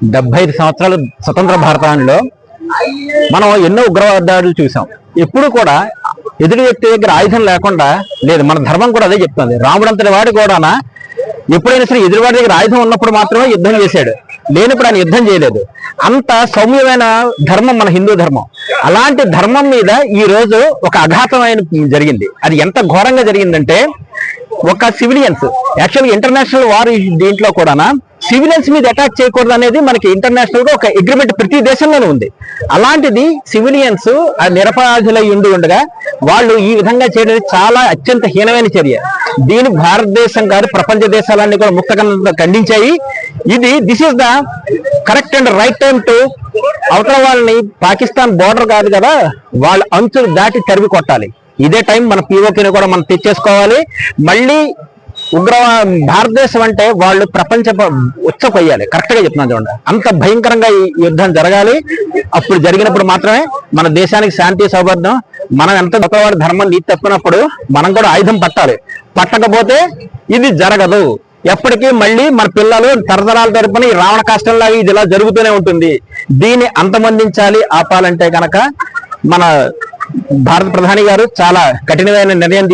75 సంవత్సరాలు స్వతంత్ర భారతంలో మనం ఎన్నో ఉగ్రవాదాలు చూసాం. ఎప్పుడు కూడా ఎదుటి వ్యక్తి దగ్గర ఆయుధం లేకుండా లేదు. మన ధర్మం కూడా అదే చెప్తుంది. రాముడు అంతటి వాడు కూడా ఎప్పుడైనా సరే ఎదురువాడి దగ్గర ఆయుధం ఉన్నప్పుడు మాత్రమే యుద్ధం చేశాడు, లేనప్పుడు ఆయన యుద్ధం చేయలేదు. అంత సౌమ్యమైన ధర్మం మన హిందూ ధర్మం. అలాంటి ధర్మం మీద ఈ రోజు ఒక అఘాతమైన జరిగింది. అది ఎంత ఘోరంగా జరిగిందంటే, ఒక సివిలియన్స్ యాక్చువల్గా ఇంటర్నేషనల్ వార్ దీంట్లో కూడా సివిలియన్స్ మీద అటాక్ చేయకూడదు అనేది మనకి ఇంటర్నేషనల్ గా ఒక అగ్రిమెంట్ ప్రతి దేశంలోనూ ఉంది. అలాంటిది సివిలియన్స్ నిరపరాధులై ఉండగా వాళ్ళు ఈ విధంగా చేయడం చాలా అత్యంత హీనమైన చర్య. దీని భారతదేశం కాదు, ప్రపంచ దేశాలన్నీ కూడా ముక్తగా ఖండించాయి. This is the correct and right time to అవతల వాళ్ళని, పాకిస్తాన్ బోర్డర్ కాదు కదా, వాళ్ళ అంచులు దాటి తరిమి కొట్టాలి. ఇదే టైం మన పీఓకేని కూడా మనం తెచ్చేసుకోవాలి. మళ్ళీ భారతదేశం అంటే వాళ్ళు ప్రపంచ ఉచ్చపోయాలి. కరెక్ట్ గా చెప్తున్నాను చూడండి. అంత భయంకరంగా ఈ యుద్ధం జరగాలి. అప్పుడు జరిగినప్పుడు మాత్రమే మన దేశానికి శాంతి సౌభాగ్యం. మనం ఎంత గొప్పవాడి ధర్మం నీతి తప్పినప్పుడు మనం కూడా ఆయుధం పట్టాలి. పట్టకపోతే ఇది జరగదు. ఎప్పటికీ మళ్ళీ మన పిల్లలు తరతరాల తరపున ఈ రావణ కాష్టంలాగా ఇది ఇలా జరుగుతూనే ఉంటుంది. దీన్ని అంతమొందించాలి, ఆపాలంటే కనుక మన భారత ప్రధాని గారు చాలా కఠినమైన నిర్ణయం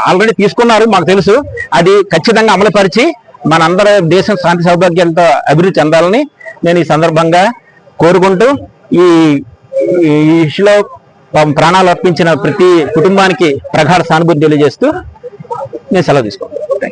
ఆల్రెడీ తీసుకున్నారు, మాకు తెలుసు. అది ఖచ్చితంగా అమలుపరిచి మనందరి దేశం శాంతి సౌభాగ్యంతో అభివృద్ధి చెందాలని నేను ఈ సందర్భంగా కోరుకుంటూ, ఈ ఇష్యూలో ప్రాణాలు అర్పించిన ప్రతి కుటుంబానికి ప్రగాఢ సానుభూతి తెలియజేస్తూ నేను సెలవు తీసుకుంటాను.